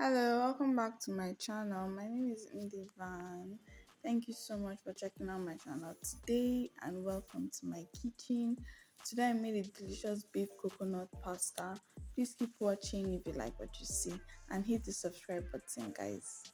Hello, welcome back to my channel. My name is Mdevaan. Thank you so much for checking out my channel today and welcome to my kitchen. Today I made a delicious beef coconut pasta. Please keep watching if you like what you see and hit the subscribe button, guys.